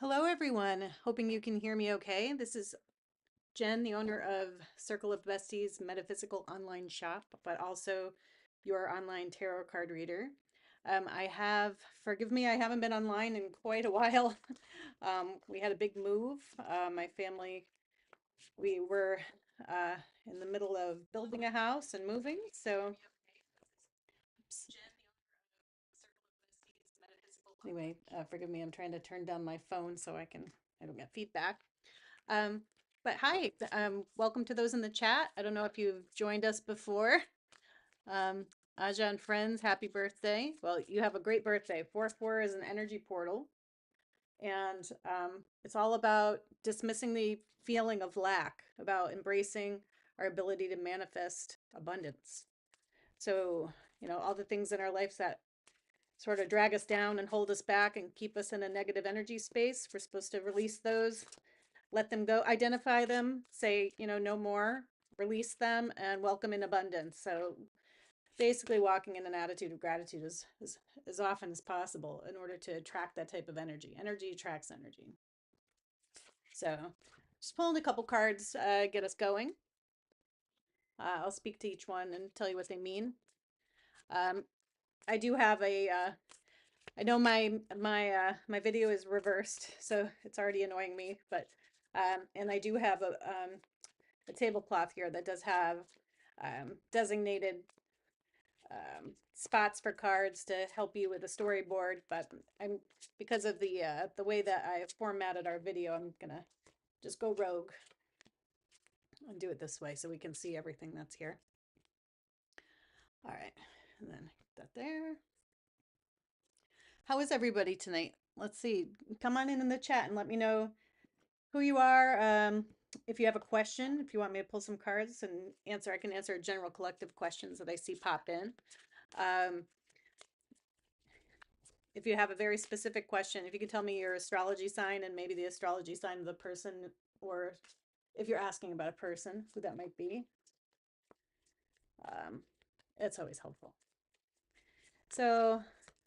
Hello, everyone. Hoping you can hear me okay. This is Jen, the owner of Circle of Besties metaphysical online shop, but also your online tarot card reader. Forgive me, I haven't been online in quite a while. We had a big move. My family, we were uh, in the middle of building a house and moving. Anyway, forgive me, I'm trying to turn down my phone so I don't get feedback. Um, but hi, welcome to those in the chat. I don't know if you've joined us before. Um, Aja and friends, happy birthday. Well, you have a great birthday. 4-4 is an energy portal, and it's all about dismissing the feeling of lack, about embracing our ability to manifest abundance. So, all the things in our lives that sort of drag us down and hold us back and keep us in a negative energy space, we're supposed to release those, let them go, identify them, say, no more, release them, and welcome in abundance. So basically, walking in an attitude of gratitude as often as possible in order to attract that type of energy. Energy attracts energy. So just pulling a couple cards, get us going. I'll speak to each one and tell you what they mean. Um, I do have I know my video is reversed, so it's already annoying me, but and I do have a tablecloth here that does have designated spots for cards to help you with a storyboard. But I'm because of the way that I formatted our video, I'm gonna just go rogue and do it this way so we can see everything that's here. All right, and then put that there. How is everybody tonight? Let's see. Come on in the chat and let me know who you are. If you have a question, if you want me to pull some cards and answer, I can answer general collective questions that I see pop in. Um, if you have a very specific question, if you can tell me your astrology sign and maybe the astrology sign of the person, or if you're asking about a person, who that might be, um, it's always helpful. So,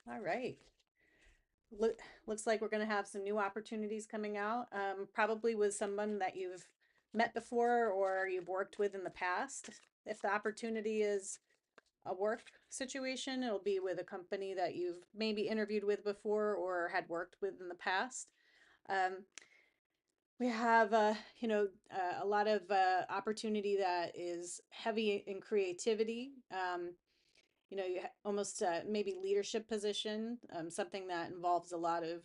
all right. Looks like we're going to have some new opportunities coming out, probably with someone that you've met before or you've worked with in the past. If the opportunity is a work situation, it'll be with a company that you've maybe interviewed with before or had worked with in the past. Um, we have, a lot of opportunity that is heavy in creativity. You almost maybe leadership position, something that involves a lot of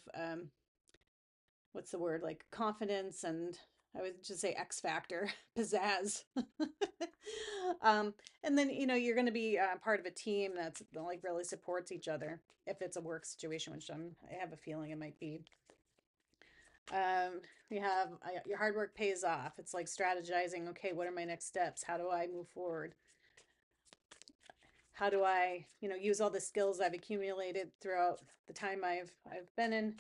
what's the word, like confidence, and I would just say X factor, pizzazz. And then you're going to be part of a team that's like really supports each other if it's a work situation, which I have a feeling it might be. We have your hard work pays off. It's like strategizing. Okay, what are my next steps? How do I move forward? How do I, use all the skills I've accumulated throughout the time I've been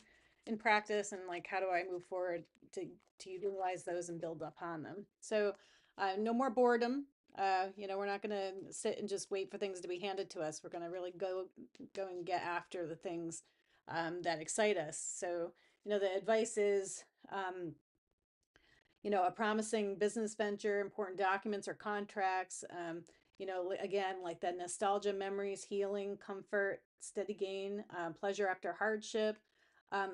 in practice, and like how do I move forward to utilize those and build upon them? So, no more boredom. We're not going to sit and just wait for things to be handed to us. We're going to really go and get after the things that excite us. So, the advice is, a promising business venture, important documents or contracts. Again, like that nostalgia, memories, healing, comfort, steady gain, pleasure after hardship.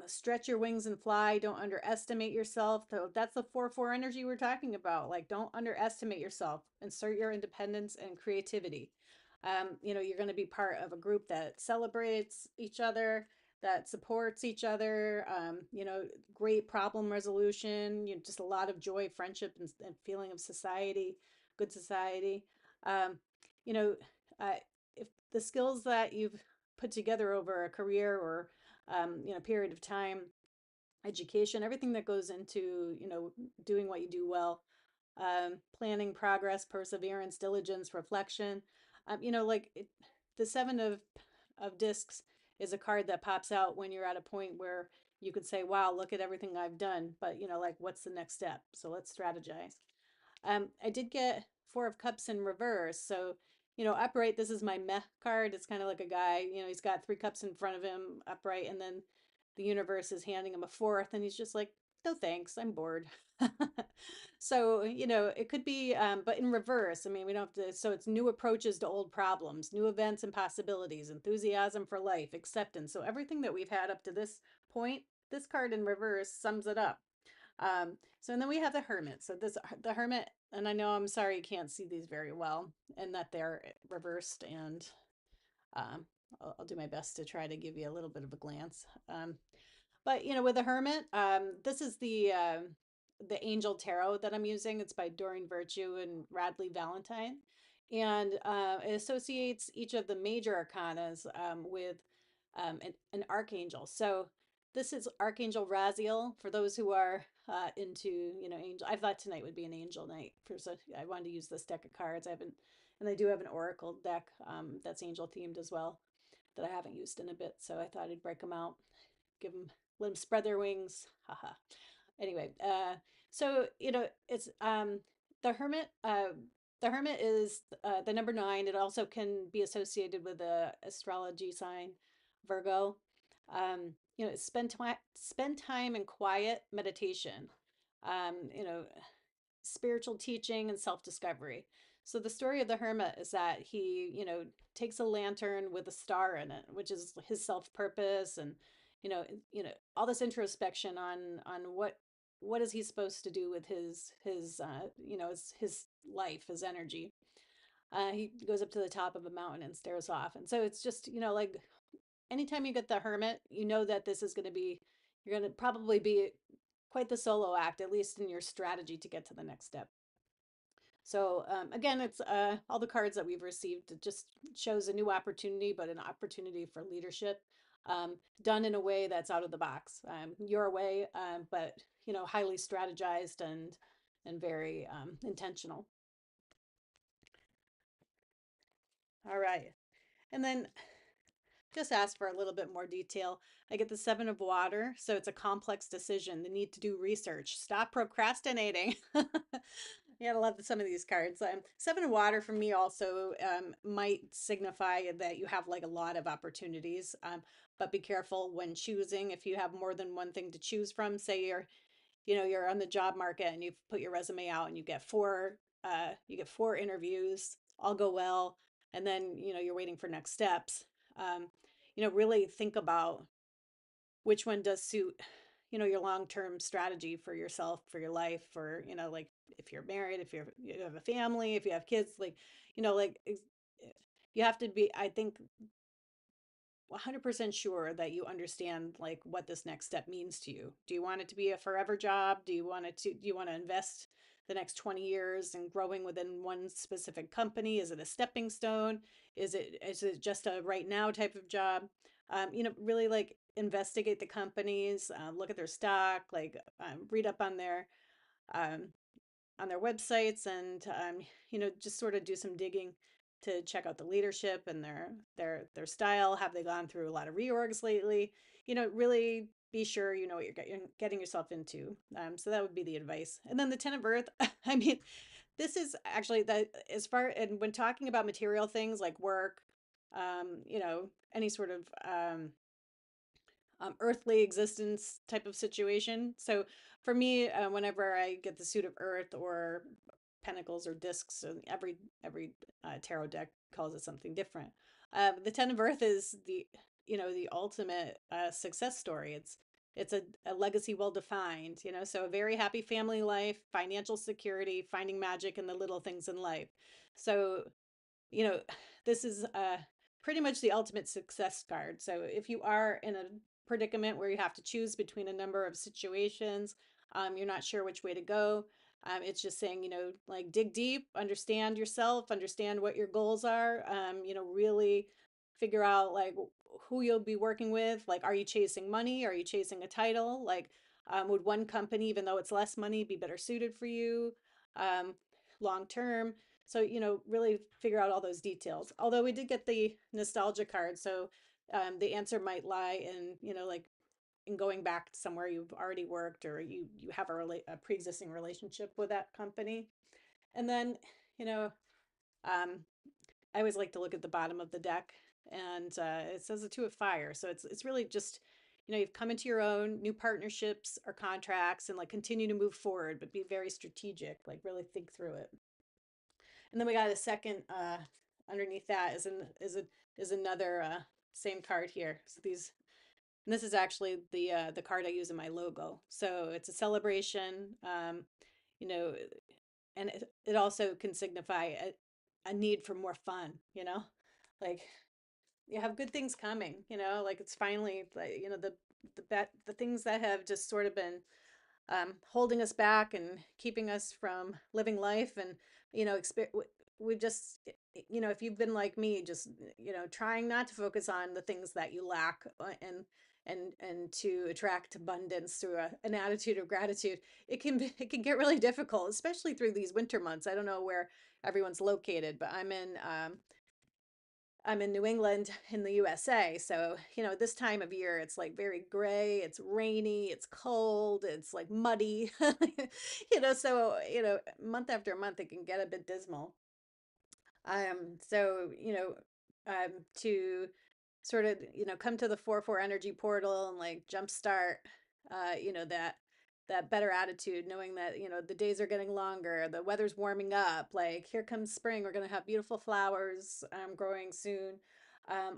Stretch your wings and fly. Don't underestimate yourself. So that's the 4-4 energy we're talking about. Like, don't underestimate yourself. Insert your independence and creativity. You're going to be part of a group that celebrates each other, that supports each other, great problem resolution, just a lot of joy, friendship, and feeling of society, good society. Um, you know, uh, if the skills that you've put together over a career or, period of time, education, everything that goes into, doing what you do well, planning, progress, perseverance, diligence, reflection, the seven of discs is a card that pops out when you're at a point where you could say, wow, look at everything I've done. But, like, what's the next step? So let's strategize. I did get Four of Cups in reverse. So, upright, this is my meh card. It's kind of like a guy, he's got 3 cups in front of him, upright. And then the universe is handing him a fourth, and he's just like, no thanks, I'm bored. So, it could be, but in reverse. I mean, we don't have to, so it's new approaches to old problems, new events and possibilities, enthusiasm for life, acceptance. So everything that we've had up to this point, this card in reverse sums it up. So, and then we have the Hermit. So the Hermit, and I know, I'm sorry you can't see these very well, and that they're reversed, and um, I'll do my best to try to give you a little bit of a glance. But with the Hermit, this is the Angel Tarot that I'm using. It's by Doreen Virtue and Radley Valentine, and it associates each of the major arcanas with an archangel. So this is Archangel Raziel for those who are into angel. I thought tonight would be an angel night for, so I wanted to use this deck of cards. I haven't, and I do have an oracle deck that's angel themed as well that I haven't used in a bit. So I thought I'd break them out, give them, let them spread their wings. Haha. Anyway, so it's the Hermit. The Hermit is the number 9. It also can be associated with the astrology sign Virgo. Spend time in quiet meditation. Spiritual teaching and self-discovery. So the story of the hermit is that he, takes a lantern with a star in it, which is his self-purpose, and all this introspection on what is he supposed to do with his life, his energy. He goes up to the top of a mountain and stares off. And so it's just, like anytime you get the hermit, you know that this is going to be, you're going to probably be quite the solo act, at least in your strategy to get to the next step. So again, it's all the cards that we've received. It just shows a new opportunity, but an opportunity for leadership, done in a way that's out of the box. Your way, but highly strategized and very intentional. All right, and then just ask for a little bit more detail. I get the 7 of water, so it's a complex decision, the need to do research. Stop procrastinating. Yeah, I love some of these cards. 7 of water for me also might signify that you have like a lot of opportunities, but be careful when choosing. If you have more than one thing to choose from, say you're on the job market and you've put your resume out and you get four interviews, all go well, and then you're waiting for next steps. Um, really think about which one does suit your long-term strategy for yourself, for your life, for like if you're married, if you have a family, if you have kids, like like you have to be, I think, 100% sure that you understand like what this next step means to you. Do you want it to be a forever job? Do you want to invest the next 20 years in growing within one specific company? Is it a stepping stone? Is it just a right now type of job? Really like investigate the companies, look at their stock, like read up um, on their websites, and just sort of do some digging to check out the leadership and their style. Have they gone through a lot of reorgs lately? Really be sure you know what you're getting yourself into. So that would be the advice. And then the 10 of earth. I mean, this is actually that, as far, and when talking about material things like work, any sort of earthly existence type of situation. So for me, whenever I get the suit of earth or pentacles or discs, so every tarot deck calls it something different. The 10 of earth is the ultimate success story. It's a legacy well defined, so a very happy family life, financial security, finding magic in the little things in life. So you know, this is pretty much the ultimate success card. So if you are in a predicament where you have to choose between a number of situations, you're not sure which way to go. It's just saying, like dig deep, understand yourself, understand what your goals are, really figure out like who you'll be working with. Like, are you chasing money? Are you chasing a title? Like, would one company, even though it's less money, be better suited for you long term? So, really figure out all those details. Although we did get the nostalgia card, so the answer might lie in, like in going back to somewhere you've already worked, or you have a pre-existing relationship with that company. And then, you know, um, I always like to look at the bottom of the deck, and it says the 2 of fire. So it's really just, you've come into your own new partnerships or contracts and like continue to move forward, but be very strategic, like really think through it. And then we got a second underneath that is another same card here. So these and this is actually the card I use in my logo. So it's a celebration, you know, and it also can signify a need for more fun, like you have good things coming, like it's finally like, the things that have just sort of been holding us back and keeping us from living life and we've just if you've been like me just trying not to focus on the things that you lack and to attract abundance through an attitude of gratitude. It can get really difficult, especially through these winter months. I don't know where everyone's located, but I'm in New England in the USA. So, this time of year, it's like very gray, it's rainy, it's cold, it's like muddy, so, month after month, it can get a bit dismal. So, to sort of, come to the 4-4 energy portal and like jumpstart, that better attitude, knowing that, the days are getting longer, the weather's warming up, like here comes spring, we're going to have beautiful flowers growing soon.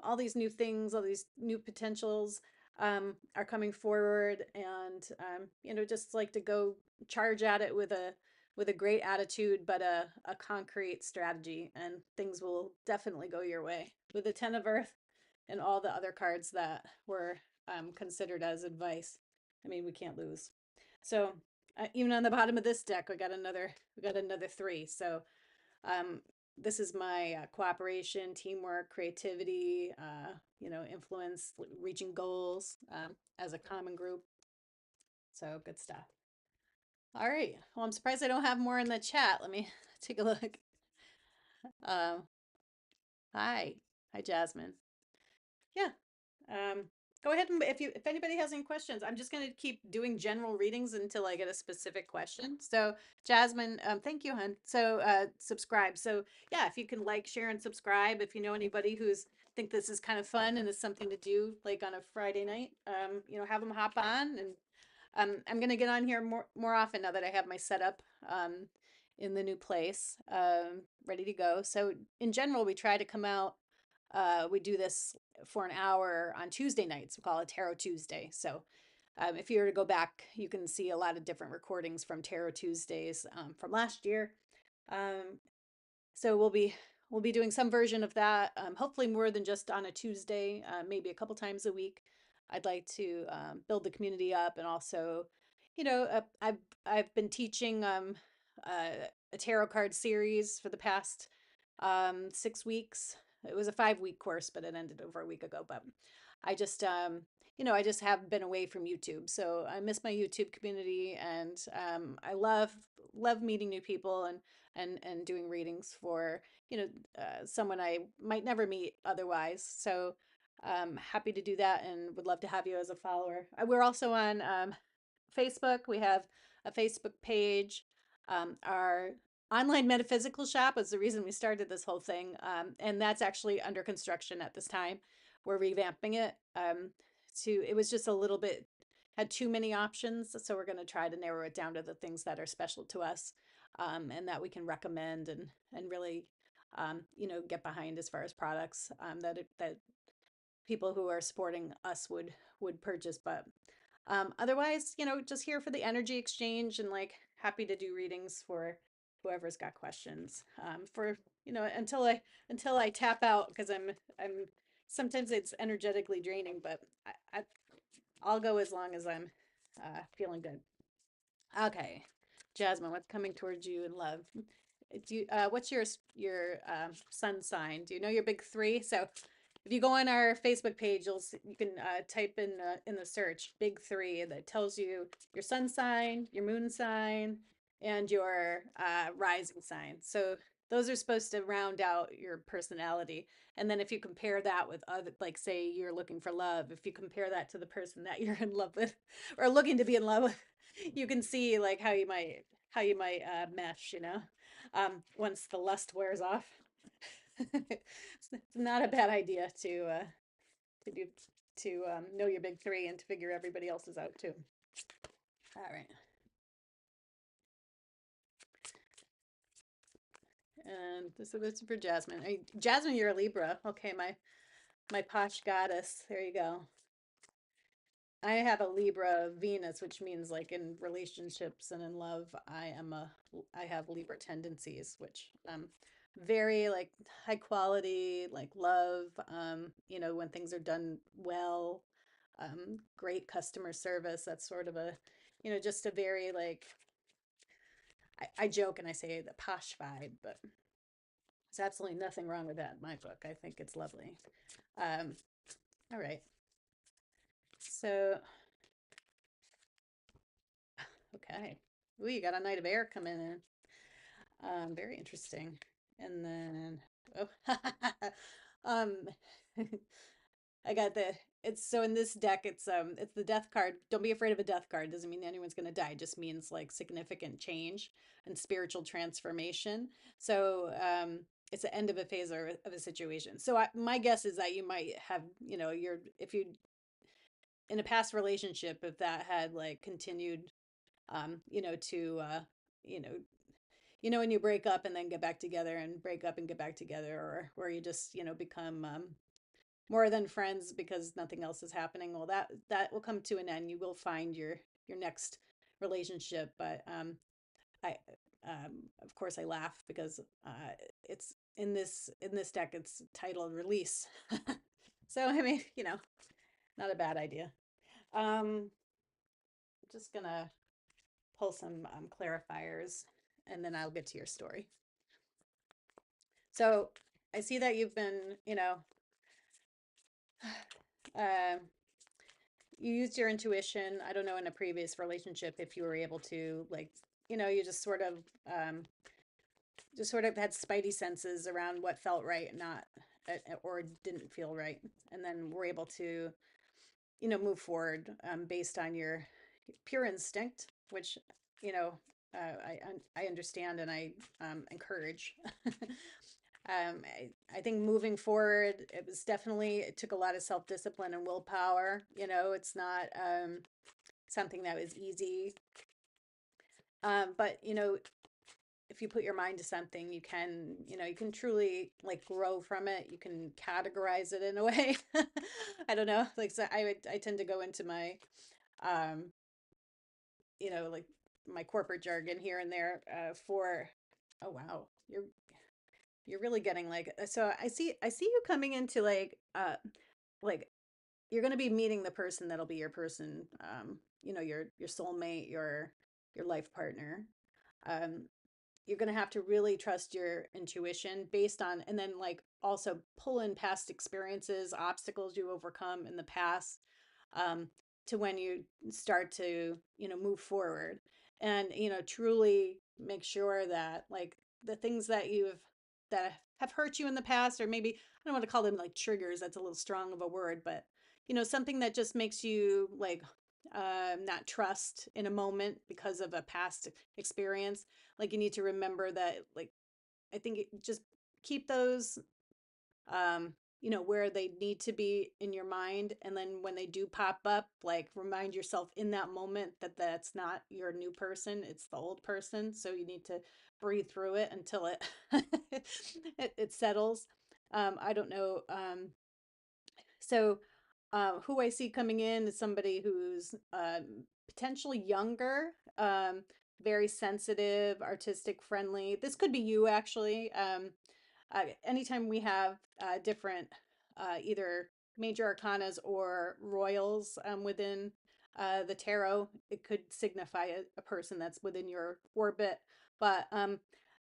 All these new things, all these new potentials are coming forward, and just like to go charge at it with a great attitude, but a concrete strategy, and things will definitely go your way. With the 10 of Earth and all the other cards that were considered as advice, I mean, we can't lose. So even on the bottom of this deck, we got another three. So um, this is my cooperation, teamwork, creativity, influence, reaching goals as a common group. So good stuff. All right. Well, I'm surprised I don't have more in the chat. Let me take a look. Uh, hi. Hi, Jasmine. Yeah. Um, Go ahead and if anybody has any questions, I'm just going to keep doing general readings until I get a specific question. So, Jasmine, thank you, hon. So, subscribe. So, yeah, if you can like, share, and subscribe. If you know anybody who's think this is kind of fun and is something to do like on a Friday night, have them hop on and I'm gonna get on here more often now that I have my setup in the new place ready to go. So in general, we try to come out. We do this for an hour on Tuesday nights. We call it Tarot Tuesday. So if you were to go back, you can see a lot of different recordings from Tarot Tuesdays from last year. Um, so we'll be doing some version of that. Hopefully more than just on a Tuesday, maybe a couple times a week. I'd like to build the community up, and also, I've been teaching a tarot card series for the past 6 weeks. It was a 5 week course, but it ended over a week ago. But I just I just have been away from YouTube, so I miss my YouTube community, and I love meeting new people and doing readings for someone I might never meet otherwise. So happy to do that, and would love to have you as a follower. We're also on Facebook. We have a Facebook page. Our online metaphysical shop is the reason we started this whole thing, and that's actually under construction at this time. We're revamping it. It was just a little bit had too many options, so we're going to try to narrow it down to the things that are special to us, and that we can recommend and really get behind as far as products that people who are supporting us would purchase. But otherwise, just here for the energy exchange, and like happy to do readings for whoever's got questions. For until I tap out, because I'm sometimes it's energetically draining, but I'll go as long as I'm feeling good. Okay, Jasmine, what's coming towards you in love? What's your sun sign? Do you know your big three? So if you go on our Facebook page, you can type in the search big three that tells you your sun sign, your moon sign, and your rising sign. So those are supposed to round out your personality. And then if you compare that with other, like say you're looking for love, if you compare that to the person that you're in love with or looking to be in love with, you can see like how you might mesh, once the lust wears off. It's not a bad idea to do to know your big three and to figure everybody else's out too. All right. And this is for Jasmine. Jasmine, you're a Libra. Okay, my posh goddess. There you go. I have a Libra Venus, which means like in relationships and in love, I have Libra tendencies, which very like high quality, like love, when things are done well, great customer service. That's sort of just a very like I joke and I say the posh vibe, but there's absolutely nothing wrong with that in my book. I think it's lovely. Um, all right. So, okay. Ooh, you got a Knight of Air coming in. Very interesting. And then, oh, um, I got it's so in this deck, it's the death card. Don't be afraid of a death card. Doesn't mean anyone's going to die. It just means like significant change and spiritual transformation. So, it's the end of a phase or of a situation. So my guess is that you might have, if you in a past relationship, if that had like continued, to, when you break up and then get back together and break up and get back together, or where you just, become more than friends because nothing else is happening. Well, that will come to an end. You will find your next relationship, but I of course I laugh because it's in this deck it's titled Release. So I mean, not a bad idea. Um, just gonna pull some clarifiers, and then I'll get to your story. So I see that you've been, uh, you used your intuition. I don't know in a previous relationship if you were able to like, you just sort of had spidey senses around what felt right, not or didn't feel right, and then were able to, move forward based on your pure instinct, which you know I understand and I encourage. I think moving forward, it took a lot of self discipline and willpower. It's not something that was easy. But if you put your mind to something, you can truly like grow from it. You can categorize it in a way. I don't know. Like so I tend to go into my um, like my corporate jargon here and there for oh wow, you're really getting like so I see you coming into like you're going to be meeting the person that'll be your person, your soulmate, your life partner. um you're going to have to really trust your intuition based on, and then like also pull in past experiences, obstacles you overcome in the past, um, to when you start to, move forward, and, truly make sure that like the things that have hurt you in the past, or maybe I don't want to call them like triggers. That's a little strong of a word, but something that just makes you like not trust in a moment because of a past experience. Like you need to remember that, like, I think just keep those, where they need to be in your mind. And then when they do pop up, like remind yourself in that moment that that's not your new person, it's the old person. So you need to breathe through it until it, it settles. I don't know. So, who I see coming in is somebody who's potentially younger, very sensitive, artistic, friendly. This could be you actually. Anytime we have different either major arcanas or royals within the tarot, it could signify a person that's within your orbit. But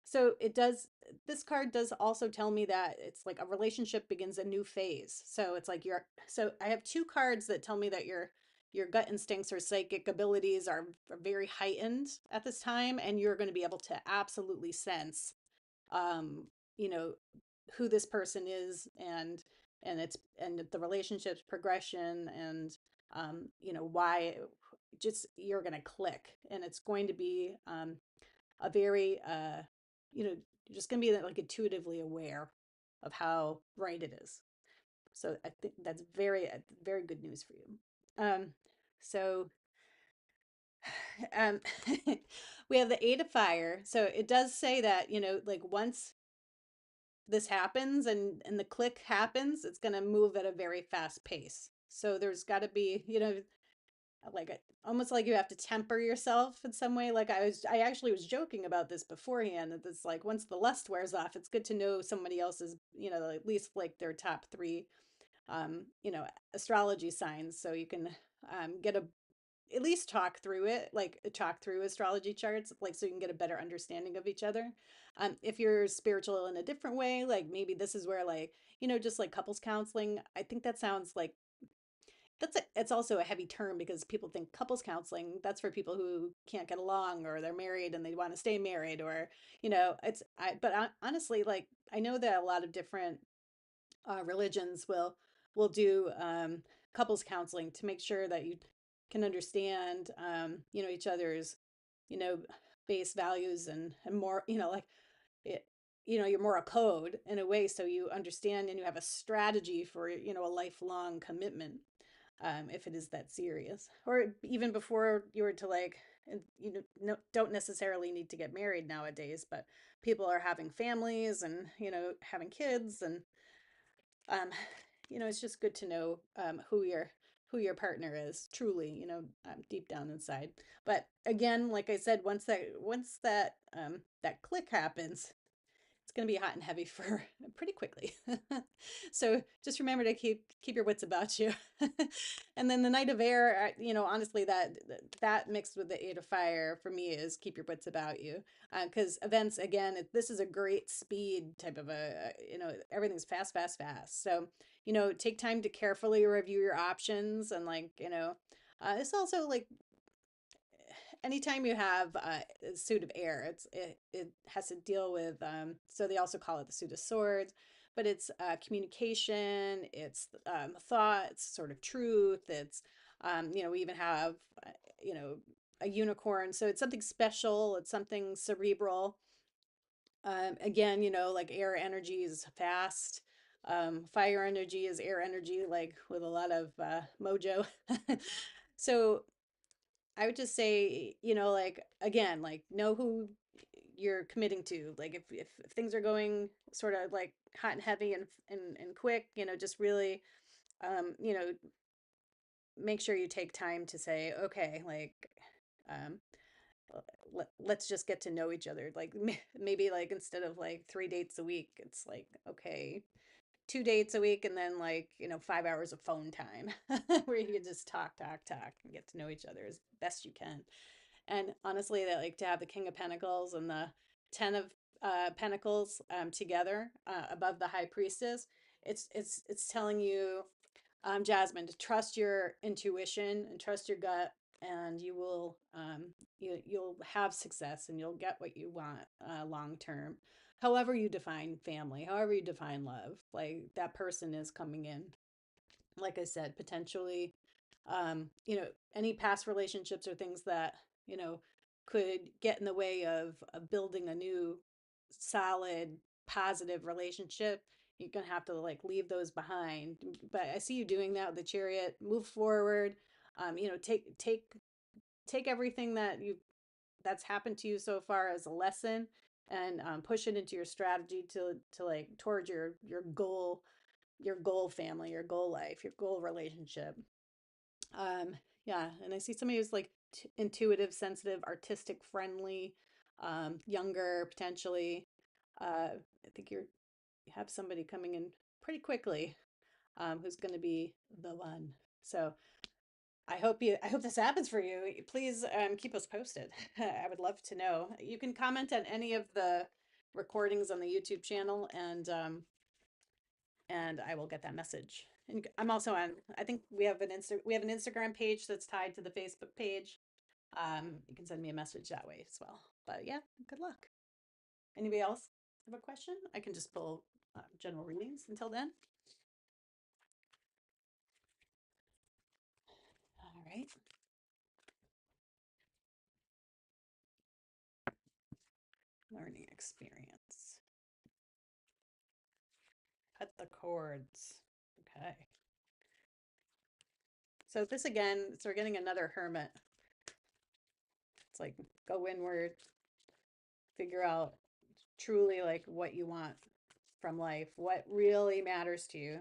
so it does, this card does also tell me that it's like a relationship begins a new phase. So it's like so I have two cards that tell me that your gut instincts or psychic abilities are very heightened at this time, and you're going to be able to absolutely sense um you know who this person is, and the relationship's progression, and why just you're going to click, and it's going to be a very you're just going to be like intuitively aware of how right it is. So I think that's very good news for you. Um, so um, we have the Eight of Fire. So it does say that, like once this happens and the click happens, it's going to move at a very fast pace. So there's got to be, like almost like you have to temper yourself in some way. Like I actually was joking about this beforehand, that this, like, once the lust wears off, it's good to know somebody else's, at least like their top three, um, you know, astrology signs, so you can get a at least talk through it, like talk through astrology charts, like so you can get a better understanding of each other. If you're spiritual in a different way, like maybe this is where, like, just like couples counseling, I think that sounds like it's also a heavy term because people think couples counseling, that's for people who can't get along, or they're married and they want to stay married, or but honestly, like, I know that a lot of different religions will do couples counseling to make sure that you can understand each other's you know base values and more, like it your moral code in a way, so you understand and you have a strategy for a lifelong commitment, if it is that serious, or even before you were to, like, no, don't necessarily need to get married nowadays, but people are having families and having kids, and um, it's just good to know who your partner is truly, deep down inside. But again, like I said, once that click happens, it's going to be hot and heavy for pretty quickly. So just remember to keep your wits about you. And then the Knight of Air, honestly, that mixed with the Eight of Fire for me is keep your wits about you, because events, again, this is a great speed type of everything's fast, fast, fast. So take time to carefully review your options, and, like, it's also like anytime you have a suit of air, it has to deal with, so they also call it the suit of swords, but it's communication, it's thoughts, sort of truth, it's we even have you know a unicorn, so it's something special, it's something cerebral. Again, like air energy is fast. Fire energy is air energy, like with a lot of mojo. So I would just say, like, again, like, know who you're committing to. Like, if things are going sort of like hot and heavy and quick, just really, you know, make sure you take time to say, okay, like, um, let's just get to know each other. Like, maybe, like, instead of like 3 dates a week, it's like, okay, 2 dates a week, and then, like, 5 hours of phone time where you can just talk and get to know each other as best you can. And honestly, that, like, to have the King of Pentacles and the Ten of Pentacles together above the High Priestess, it's telling you, Jasmine, to trust your intuition and trust your gut, and you will you'll have success and you'll get what you want long term. However you define family, however you define love, like, that person is coming in, like I said, potentially, any past relationships or things that, you know, could get in the way of building a new solid, positive relationship. You're gonna have to, like, leave those behind. But I see you doing that with the Chariot. Move forward. Take everything that's happened to you so far as a lesson, and push it into your strategy to like towards your goal family, your goal life, your goal relationship. Yeah, and I see somebody who's like intuitive, sensitive, artistic, friendly, younger potentially. I think you have somebody coming in pretty quickly, who's going to be the one. So I hope this happens for you. Please keep us posted. I would love to know. You can comment on any of the recordings on the YouTube channel, and I will get that message. And I'm also on. I think we have an Instagram page that's tied to the Facebook page. You can send me a message that way as well. But yeah, good luck. Anybody else have a question? I can just pull general readings until then. All right. Learning experience. Cut the cords. Okay. So this again, so we're getting another hermit. It's like go inward, figure out truly like what you want from life, what really matters to you.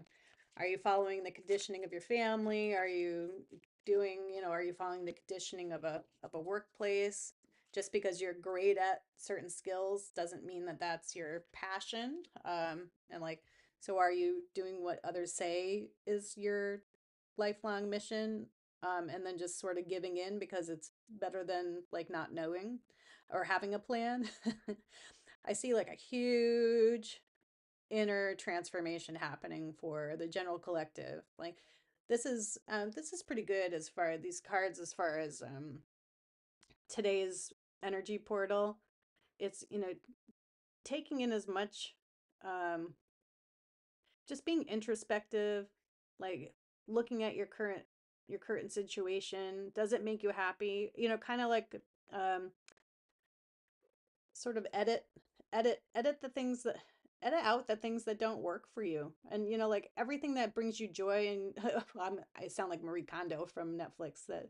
Are you following the conditioning of your family? Are you doing, are you following the conditioning of a workplace? Just because you're great at certain skills doesn't mean that that's your passion. And like, so are you doing what others say is your lifelong mission? And then just sort of giving in because it's better than like not knowing or having a plan. I see like a huge inner transformation happening for the general collective. Like this is pretty good as far as these cards, as far as today's energy portal. It's taking in as much, um, just being introspective, like looking at your current situation. Does it make you happy? Kind of like um, sort of edit the things that edit out the things that don't work for you, and like everything that brings you joy. And I sound like Marie Kondo from Netflix, that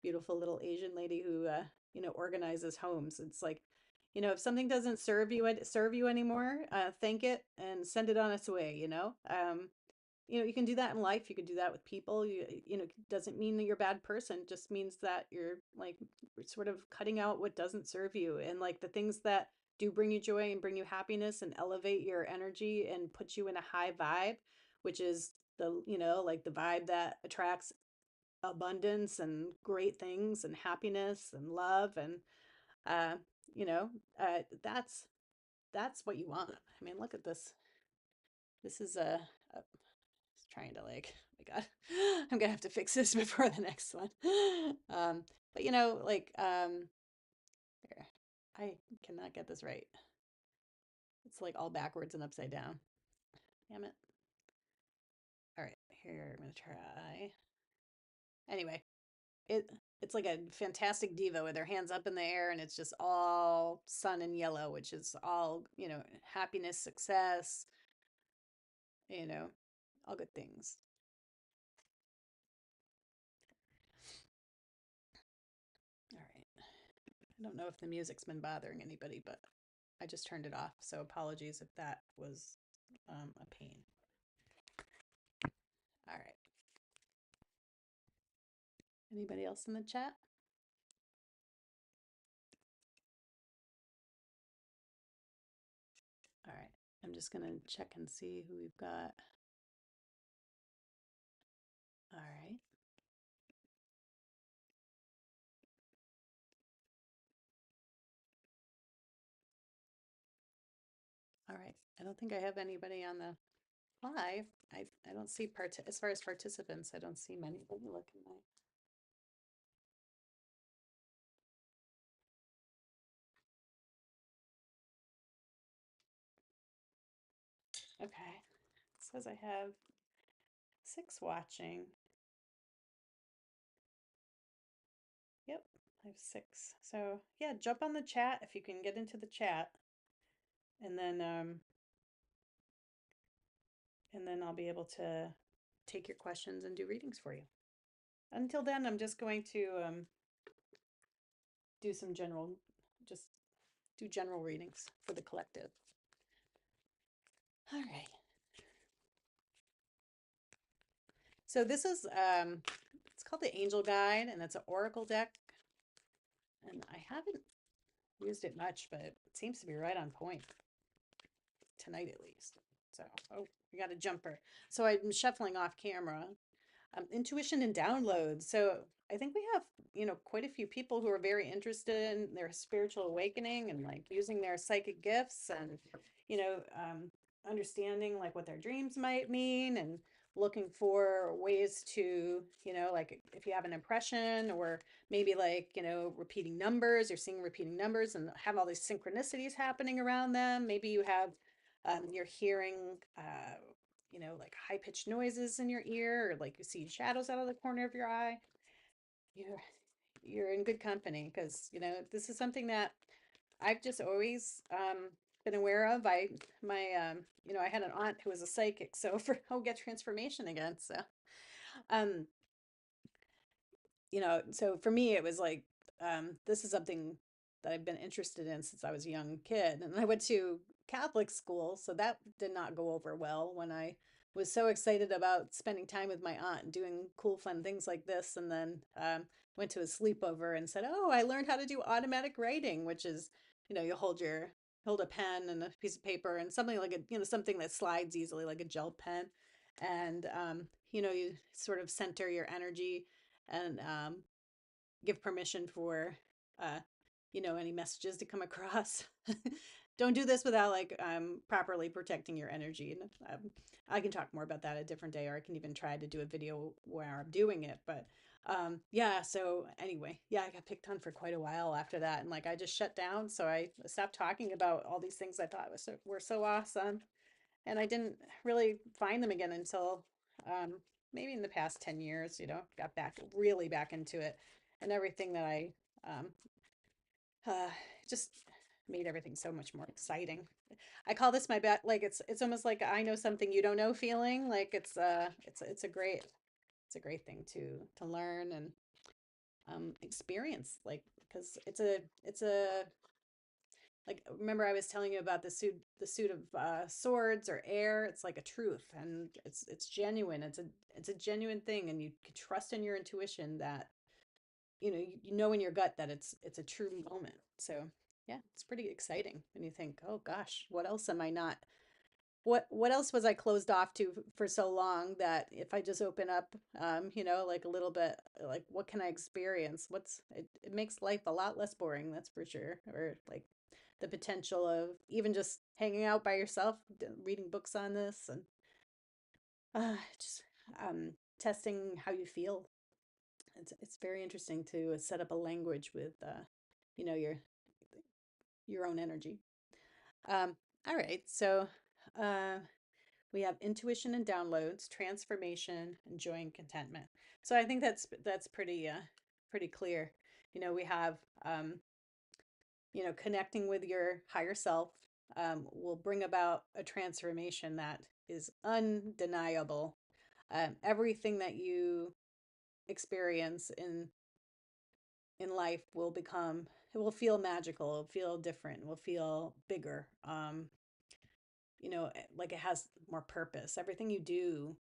beautiful little Asian lady who organizes homes. It's like, if something doesn't serve you anymore, thank it and send it on its way. You can do that in life. You could do that with people. Doesn't mean that you're a bad person. It just means that you're like sort of cutting out what doesn't serve you, and like the things that do bring you joy and bring you happiness and elevate your energy and put you in a high vibe, which is like the vibe that attracts abundance and great things and happiness and love. And uh you know that's what you want. I mean, look at this. This is a trying to like, oh my God, I'm gonna have to fix this before the next one. But like, here, I cannot get this right. It's like all backwards and upside down. Damn it. All right, here, I'm gonna try. Anyway, it's like a fantastic diva with her hands up in the air, and it's just all sun and yellow, which is all, happiness, success, you know, all good things. All right. I don't know if the music's been bothering anybody, but I just turned it off. So apologies if that was a pain. All right. Anybody else in the chat? All right. I'm just going to check and see who we've got. All right. All right. I don't think I have anybody on the live. I don't see as far as participants, I don't see many. Let me look in my. Okay. It says I have 6 watching. Yep, I have 6. So yeah, jump on the chat if you can get into the chat, and then I'll be able to take your questions and do readings for you. Until then, I'm just going to do some just do general readings for the collective. All right. So this is it's called the Angel Guide, and it's an oracle deck. And I haven't used it much, but it seems to be right on point tonight at least. So, oh, we got a jumper. So I'm shuffling off camera. Intuition and downloads. So I think we have, quite a few people who are very interested in their spiritual awakening and like using their psychic gifts, and, you know, um, understanding like what their dreams might mean, and looking for ways to, like if you have an impression, or maybe like, repeating numbers, you're seeing repeating numbers and have all these synchronicities happening around them. Maybe you have, you're hearing, like high pitched noises in your ear, or like you see shadows out of the corner of your eye. You're you're in good company, because this is something that I've just always been aware of. I had an aunt who was a psychic, so for get transformation again. So, um, so for me, it was like, this is something that I've been interested in since I was a young kid. And I went to Catholic school, so that did not go over well when I was so excited about spending time with my aunt and doing cool, fun things like this. And then went to a sleepover and said, "Oh, I learned how to do automatic writing," which is, you hold a pen and a piece of paper and something like something that slides easily, like a gel pen. And, you sort of center your energy and give permission for uh, any messages to come across. Don't do this without like properly protecting your energy. And I can talk more about that a different day, or I can even try to do a video where I'm doing it. But yeah, so anyway, yeah, I got picked on for quite a while after that, and like I just shut down. So I stopped talking about all these things I thought were so awesome, and I didn't really find them again until um, maybe in the past 10 years, got really back into it, and everything that I um, uh, just made everything so much more exciting. I call this my bet. Like it's almost like I know something you don't know feeling. Like it's a great thing to learn and experience. Like because it's a like remember I was telling you about the suit of swords or air. It's like a truth, and it's genuine. It's a genuine thing, and you can trust in your intuition that you know in your gut that it's a true moment. So yeah, it's pretty exciting when you think, oh gosh, what else am I not what else was I closed off to for so long that if I just open up, like a little bit, like what can I experience? It makes life a lot less boring, that's for sure. Or like the potential of even just hanging out by yourself, reading books on this, and just testing how you feel. It's very interesting to set up a language with, you know, your your own energy. Um, all right, so uh, we have intuition and downloads, transformation, and joy and contentment. So I think that's pretty clear. We have connecting with your higher self will bring about a transformation that is undeniable. Everything that you experience in life it will feel magical, it'll feel different, it will feel bigger. Like it has more purpose. Everything you do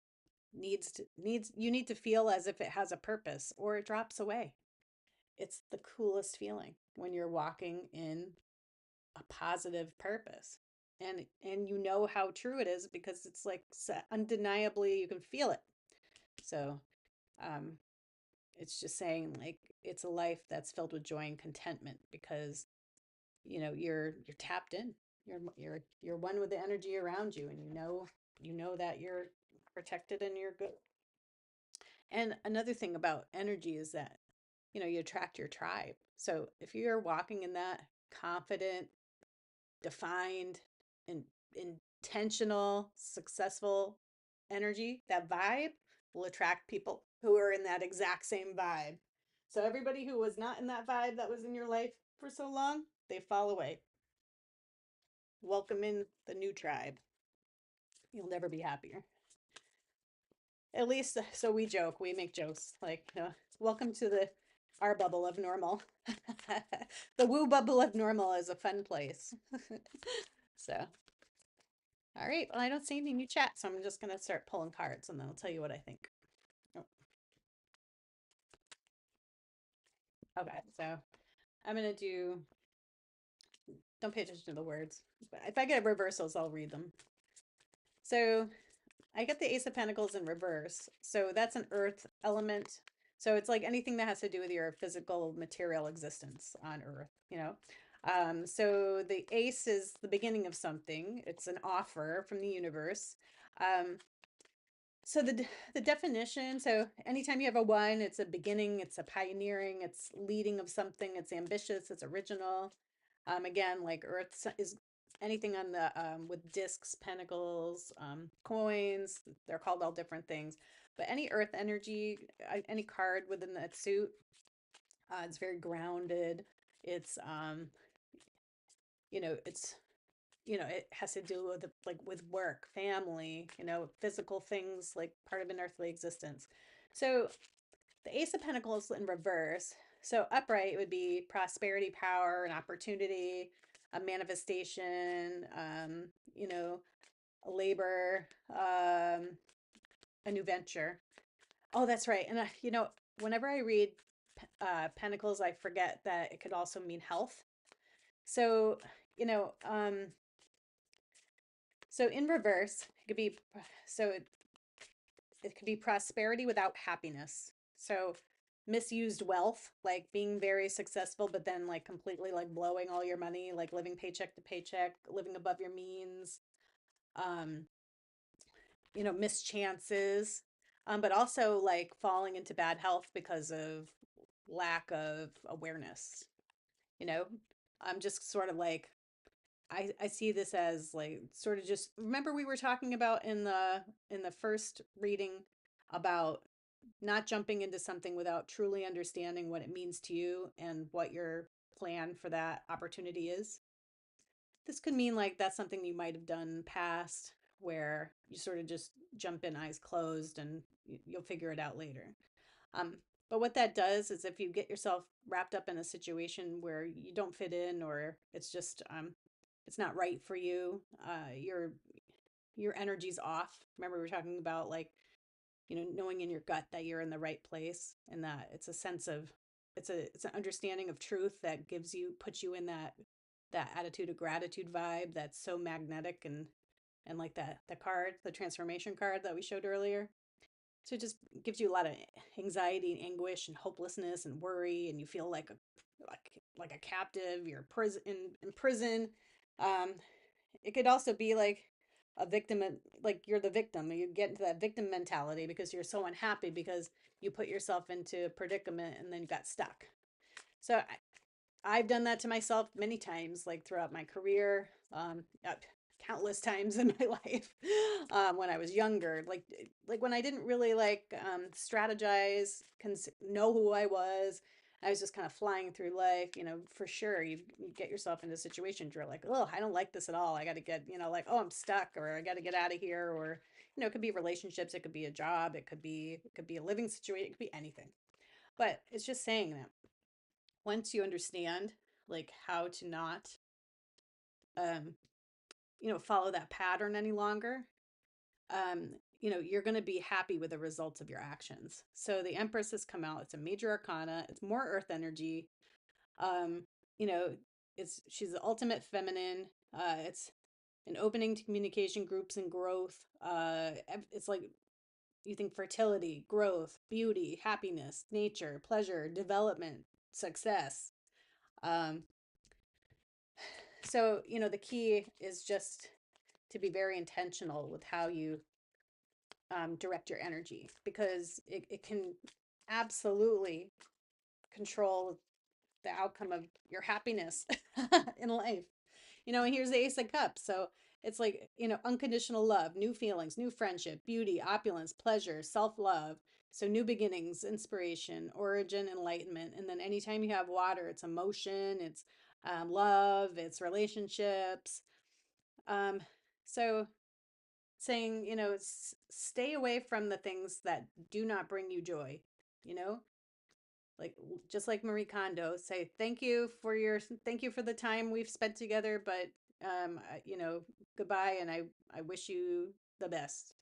needs you need to feel as if it has a purpose or it drops away. It's the coolest feeling when you're walking in a positive purpose. And you know how true it is because it's like undeniably you can feel it. So um it's just saying like it's a life that's filled with joy and contentment because you're tapped in. You're one with the energy around you, and you know that you're protected and you're good. And another thing about energy is that you attract your tribe. So if you're walking in that confident, defined, and intentional, successful energy, that vibe will attract people who are in that exact same vibe. So everybody who was not in that vibe that was in your life for so long, they fall away. Welcome in the new tribe. You'll never be happier. At least, so we joke, we make jokes like, welcome to the our bubble of normal. The woo bubble of normal is a fun place. So, all right. Well, I don't see any new chat, so I'm just gonna start pulling cards, and then I'll tell you what I think. Oh, okay, so I'm gonna do. Don't pay attention to the words. But if I get reversals, I'll read them. So I get the Ace of Pentacles in reverse. So that's an earth element. So it's like anything that has to do with your physical material existence on earth. So the ace is the beginning of something. It's an offer from the universe. Um, so the definition, so anytime you have a one, it's a beginning, it's a pioneering, it's leading of something, it's ambitious, it's original. Again, like Earth is anything on the with discs, pentacles, coins. They're called all different things. But any Earth energy, any card within that suit, it's very grounded. It's it's it has to do with like with work, family, physical things like part of an earthly existence. So the Ace of Pentacles in reverse. So upright would be prosperity, power, and opportunity, a manifestation, a labor, a new venture. Oh, that's right. And whenever I read Pentacles, I forget that it could also mean health. So, you know, um, so in reverse, it could be so it could be prosperity without happiness. So misused wealth, like being very successful, but then like completely like blowing all your money, like living paycheck to paycheck, living above your means, um, missed chances, but also like falling into bad health because of lack of awareness. You know, I'm just sort of like I see this as like sort of just remember we were talking about in the first reading about not jumping into something without truly understanding what it means to you and what your plan for that opportunity is. This could mean like that's something you might have done in the past where you sort of just jump in eyes closed and you'll figure it out later. Um, but what that does is if you get yourself wrapped up in a situation where you don't fit in or it's not right for you, your energy's off. Remember we were talking about like knowing in your gut that you're in the right place and that it's a sense of it's an understanding of truth that puts you in that attitude of gratitude vibe that's so magnetic and like that the card, the transformation card that we showed earlier. So it just gives you a lot of anxiety and anguish and hopelessness and worry, and you feel like a captive. You're in prison. Um, it could also be like a victim, like you're the victim. You get into that victim mentality because you're so unhappy because you put yourself into a predicament and then you got stuck. So I've done that to myself many times, like throughout my career, countless times in my life. When I was younger, like when I didn't really like strategize, know who I was. I was just kind of flying through life, for sure. You get yourself into situations where you're like, oh, I don't like this at all. I got to get, like, oh, I'm stuck, or I got to get out of here, or it could be relationships, it could be a job, it could be a living situation, it could be anything. But it's just saying that once you understand like how to not um follow that pattern any longer, um you're going to be happy with the results of your actions. So the Empress has come out. It's a major arcana. It's more earth energy. um you know she's the ultimate feminine. It's an opening to communication, groups, and growth. It's like you think fertility, growth, beauty, happiness, nature, pleasure, development, success. um So, the key is just to be very intentional with how you direct your energy because it can absolutely control the outcome of your happiness in life. And here's the Ace of Cups. So it's like, unconditional love, new feelings, new friendship, beauty, opulence, pleasure, self love. So new beginnings, inspiration, origin, enlightenment. And then anytime you have water, it's emotion, it's love, it's relationships. Um, so saying, stay away from the things that do not bring you joy, you know, like just like Marie Kondo, say thank you for the time we've spent together, but goodbye, and I wish you the best.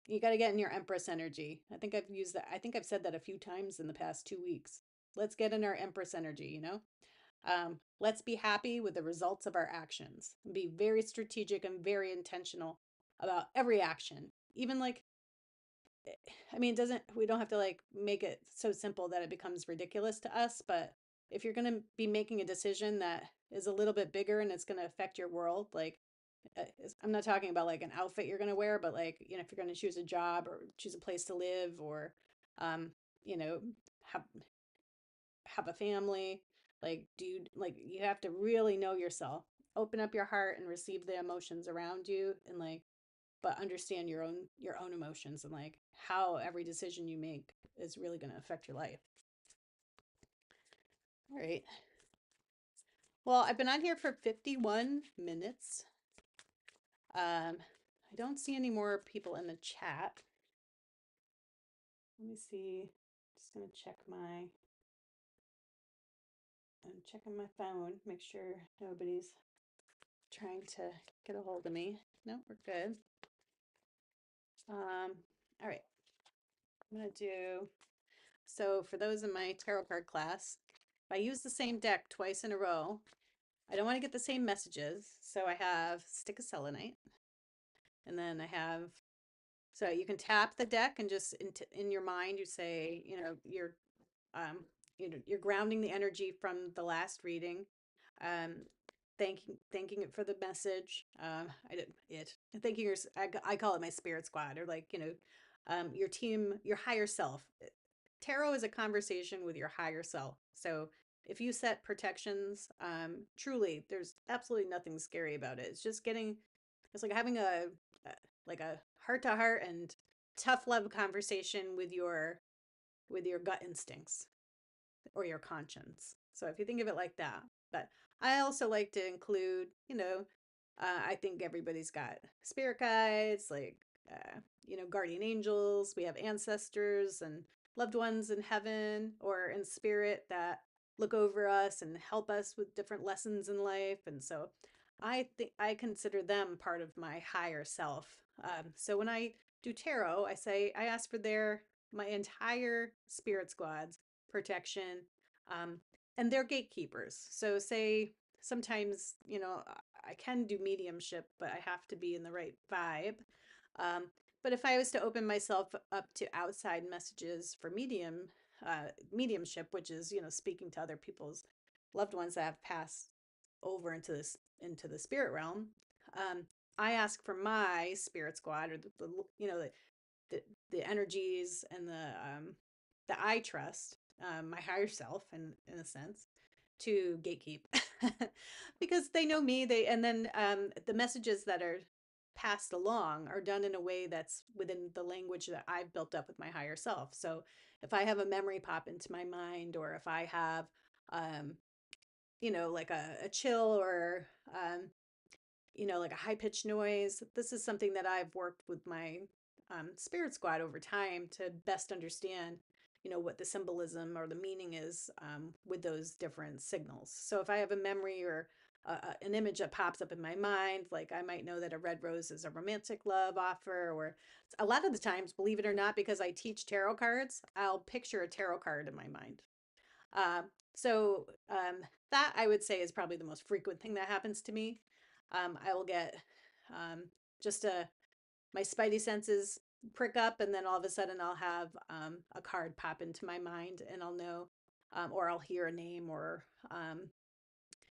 You got to get in your Empress energy. I think I've used that. I think I've said that a few times in the past 2 weeks. Let's get in our Empress energy. Let's be happy with the results of our actions and be very strategic and very intentional about every action. Even like, I mean, we don't have to like make it so simple that it becomes ridiculous to us, but if you're going to be making a decision that is a little bit bigger and it's going to affect your world, like, I'm not talking about like an outfit you're going to wear, but like, if you're going to choose a job or choose a place to live or, um, you know, have, have a family, like, you have to really know yourself, open up your heart and receive the emotions around you and like, but understand your own emotions and like how every decision you make is really going to affect your life. All right. Well, I've been on here for 51 minutes. I don't see any more people in the chat. Let me see. Just gonna check I'm checking my phone, make sure nobody's trying to get a hold of me. No, we're good. All right. I'm gonna do, so for those in my tarot card class, if I use the same deck twice in a row, I don't want to get the same messages. So I have stick of selenite, and then I have, so you can tap the deck and just in your mind, you say, um, you're grounding the energy from the last reading, um, thanking it for the message. I did it thanking your, I call it my spirit squad, or like, your team, your higher self. Tarot is a conversation with your higher self. So if you set protections, truly, there's absolutely nothing scary about it. It's just getting, it's like having a like a heart to heart and tough love conversation with your gut instincts or your conscience. So if you think of it like that. But I also like to include, I think everybody's got spirit guides, like, guardian angels. We have ancestors and loved ones in heaven or in spirit that look over us and help us with different lessons in life. And so I think I consider them part of my higher self. So when I do tarot, I ask for my entire spirit squad's protection, um, and they're gatekeepers. So say sometimes, I can do mediumship, but I have to be in the right vibe. Um, but if I was to open myself up to outside messages for mediumship, which is, speaking to other people's loved ones that have passed over into the spirit realm, um, I ask for my spirit squad, or the the energies and the I trust, my higher self, in a sense, to gatekeep, because they know me. And then the messages that are passed along are done in a way that's within the language that I've built up with my higher self. So if I have a memory pop into my mind, or if I have, um, like a chill, or like a high pitched noise. This is something that I've worked with my spirit squad over time to best understand, what the symbolism or the meaning is, with those different signals. So if I have a memory or an image that pops up in my mind, like I might know that a red rose is a romantic love offer, or a lot of the times, believe it or not, because I teach tarot cards, I'll picture a tarot card in my mind. Uh, so that I would say is probably the most frequent thing that happens to me. I will get um, just my spidey senses prick up, and then all of a sudden I'll have a card pop into my mind, and I'll know, or I'll hear a name, or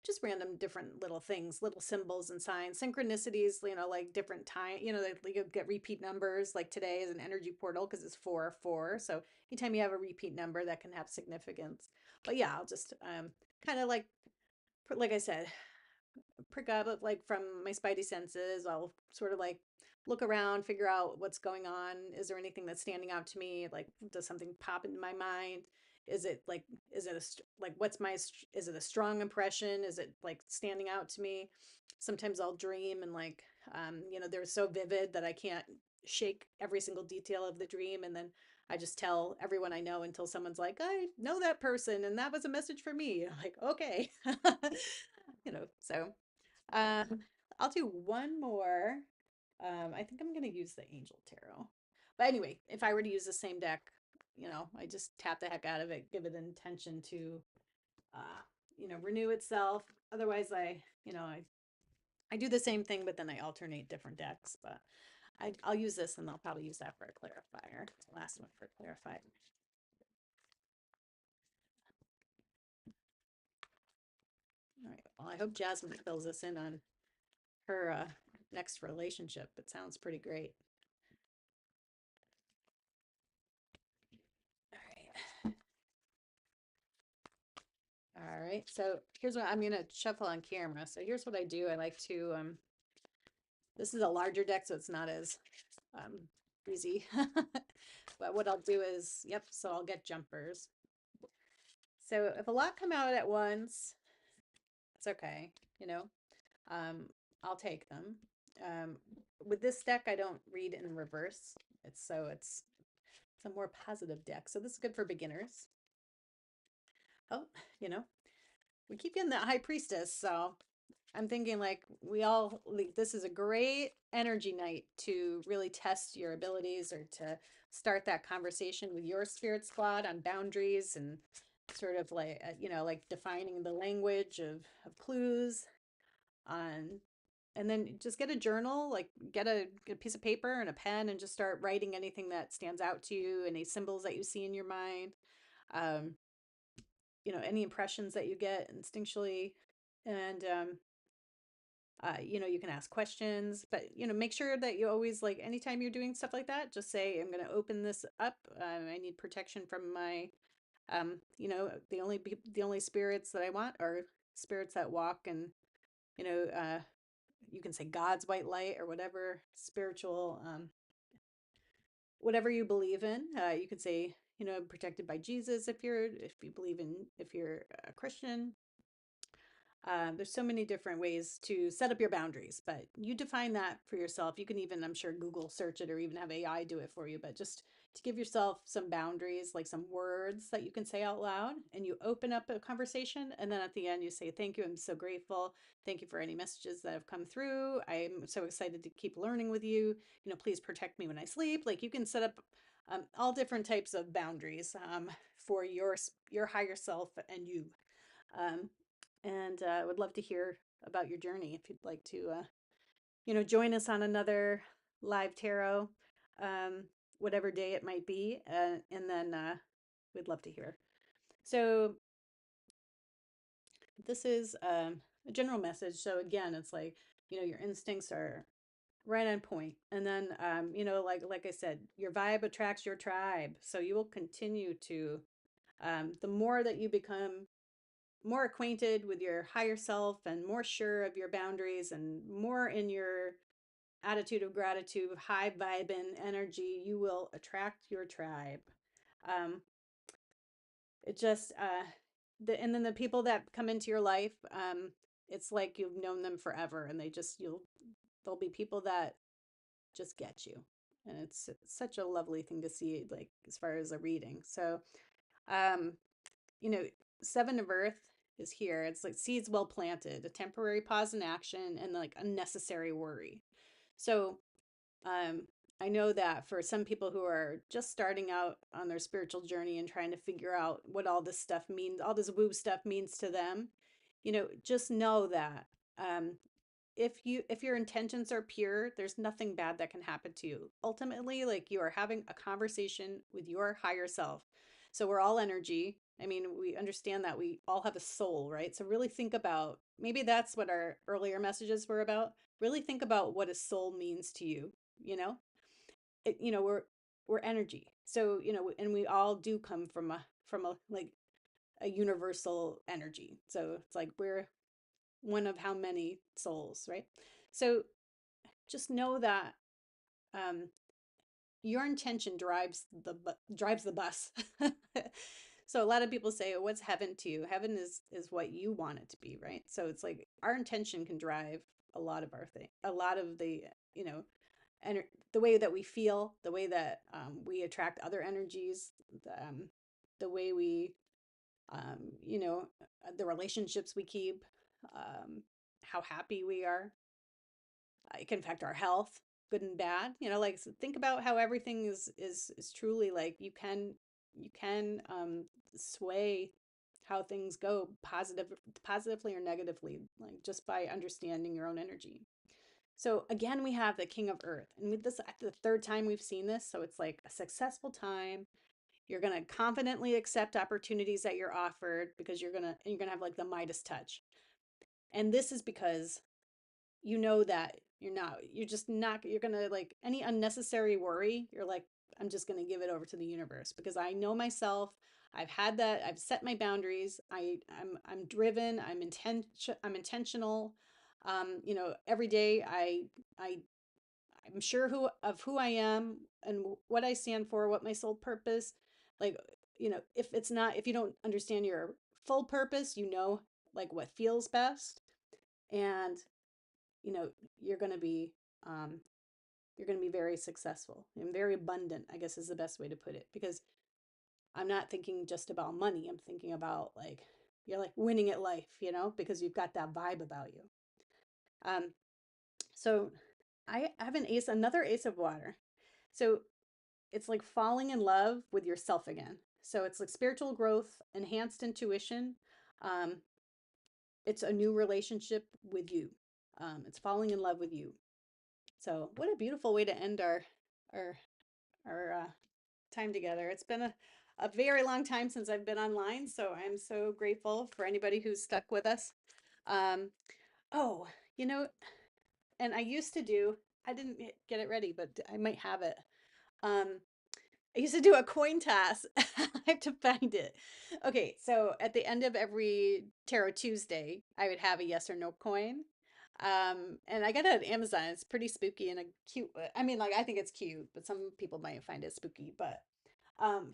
just random different little things, little symbols and signs, synchronicities, like different time, like you get repeat numbers. Like today is an energy portal because it's 4 4. So anytime you have a repeat number, that can have significance. But yeah, I'll just kind of like I said, prick up, like from my spidey senses. I'll sort of like look around, figure out what's going on. Is there anything that's standing out to me? Like, does something pop into my mind? Is it like, is it a strong impression? Is it like standing out to me? Sometimes I'll dream, and like, they're so vivid that I can't shake every single detail of the dream. And then I just tell everyone I know until someone's like, I know that person, and that was a message for me. I'm like, okay. So um, I'll do one more. I think I'm going to use the Angel Tarot. But anyway, if I were to use the same deck, I just tap the heck out of it, give it an intention to, renew itself. Otherwise, I do the same thing, but then I alternate different decks. But I'll use this, and I'll probably use that for a clarifier. Last one for a clarifier. All right. Well, I hope Jasmine fills us in on her next relationship. It sounds pretty great. All right, so here's what I'm gonna shuffle on camera. So here's what I do. I like to, this is a larger deck, so it's not as easy. But what I'll do is, yep, so I'll get jumpers. So if a lot come out at once, it's okay, I'll take them. with this deck, I don't read in reverse. It's a more positive deck. So this is good for beginners. Oh, you know, we keep getting that high priestess. So I'm thinking like this is a great energy night to really test your abilities or to start that conversation with your spirit squad on boundaries and sort of like, like defining the language of clues on, and then just get a journal, like get a piece of paper and a pen and just start writing anything that stands out to you, any symbols that you see in your mind. Um, any impressions that you get instinctually. And you can ask questions, but make sure that you always, like, anytime you're doing stuff like that, just say, I'm going to open this up. I need protection from my, the only spirits that I want are spirits that walk, and you know, uh, you can say God's white light or whatever spiritual, whatever you believe in. You could say, protected by Jesus if you're a Christian. There's so many different ways to set up your boundaries, but you define that for yourself. You can even, I'm sure, Google search it or even have AI do it for you. But just to give yourself some boundaries, like some words that you can say out loud, and you open up a conversation. And then at the end, you say, thank you. I'm so grateful. Thank you for any messages that have come through. I'm so excited to keep learning with you. Please protect me when I sleep. Like, you can set up all different types of boundaries for your higher self and you. Um, and would love to hear about your journey if you'd like to, join us on another live tarot, um, whatever day it might be. And then we'd love to hear. So this is a general message. So again, it's like, your instincts are right on point. And then, like I said, your vibe attracts your tribe. So you will continue to, the more that you become more acquainted with your higher self and more sure of your boundaries and more in your attitude of gratitude, high vibe and energy, you will attract your tribe. Um, it just, and then the people that come into your life, it's like you've known them forever, and there'll be people that just get you. And it's such a lovely thing to see, like, as far as a reading. So, um, you know, Seven of Earth is here. It's like seeds well planted, a temporary pause in action, and like unnecessary worry. So, um, I know that for some people who are just starting out on their spiritual journey and trying to figure out what all this stuff means, all this woo stuff means to them, just know that um, if your intentions are pure, there's nothing bad that can happen to you. Ultimately, like, you are having a conversation with your higher self. So we're all energy. I mean, we understand that we all have a soul, right? So really think about, maybe that's what our earlier messages were about. Really think about what a soul means to you, you know? We're energy. So, and we all do come from a like a universal energy. So it's like we're one of how many souls, right? So just know that um, your intention drives the bus. So a lot of people say, "What's heaven to you?" Heaven is what you want it to be, right? So it's like our intention can drive a lot of our thing, a lot of the and the way that we feel, the way that we attract other energies, the way we, the relationships we keep, how happy we are. It can affect our health, good and bad. Like, so think about how everything is truly, like, you can sway how things go positively or negatively, like, just by understanding your own energy. So again, we have the King of Earth, and with this, the third time we've seen this, so it's like a successful time. You're gonna confidently accept opportunities that you're offered because you're gonna have like the Midas touch, and this is because you know that you're gonna, like, any unnecessary worry, you're like, I'm just gonna give it over to the universe because I know myself. I've set my boundaries. I'm driven. I'm intentional. Every day I'm sure who I am and what I stand for, what my sole purpose, like, if you don't understand your full purpose, like, what feels best. And you know you're going to be you're going to be very successful and very abundant, I guess is the best way to put it. Because I'm not thinking just about money. I'm thinking about like, you're like winning at life, because you've got that vibe about you. Um, so I have another ace of water. So it's like falling in love with yourself again. So it's like spiritual growth, enhanced intuition. Um, it's a new relationship with you. It's falling in love with you. So what a beautiful way to end our our time together. It's been a very long time since I've been online, so I'm so grateful for anybody who's stuck with us. Um, oh, you know, and I used to do. I didn't get it ready, but I might have it. Um, I used to do a coin toss. I have to find it. Okay, so at the end of every Tarot Tuesday, I would have a yes or no coin. And I got it at Amazon. It's pretty spooky and a cute. I mean, like I think it's cute, but some people might find it spooky. But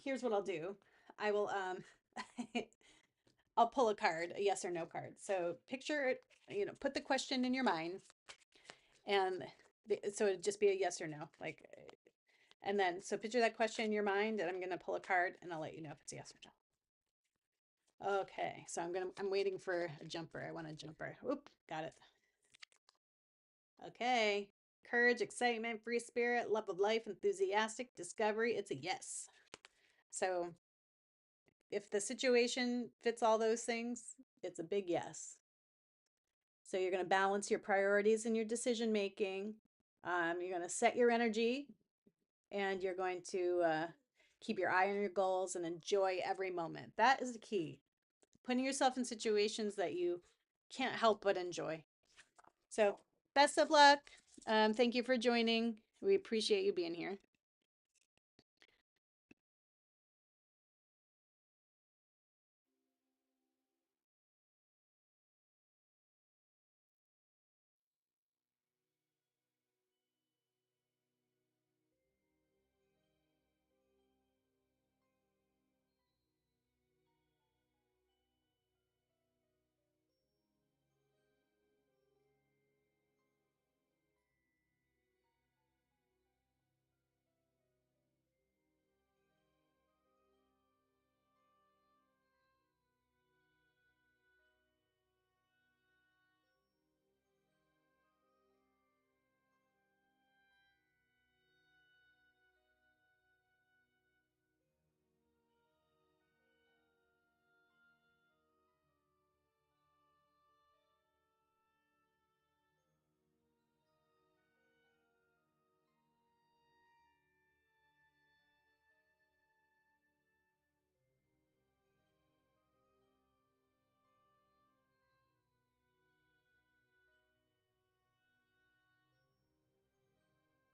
here's what I'll do. I will I'll pull a card, a yes or no card. So picture it, put the question in your mind, and so it'd just be a yes or no, like, and then so picture that question in your mind, and I'm gonna pull a card, and I'll let you know if it's a yes or no. Okay, so I'm waiting for a jumper. I want a jumper. Oop, got it. Okay, courage, excitement, free spirit, love of life, enthusiastic, discovery. It's a yes. So if the situation fits all those things, it's a big yes. So you're going to balance your priorities in your decision making. You're going to set your energy, and you're going to keep your eye on your goals and enjoy every moment. That is the key. Putting yourself in situations that you can't help but enjoy. So, best of luck. Thank you for joining. We appreciate you being here.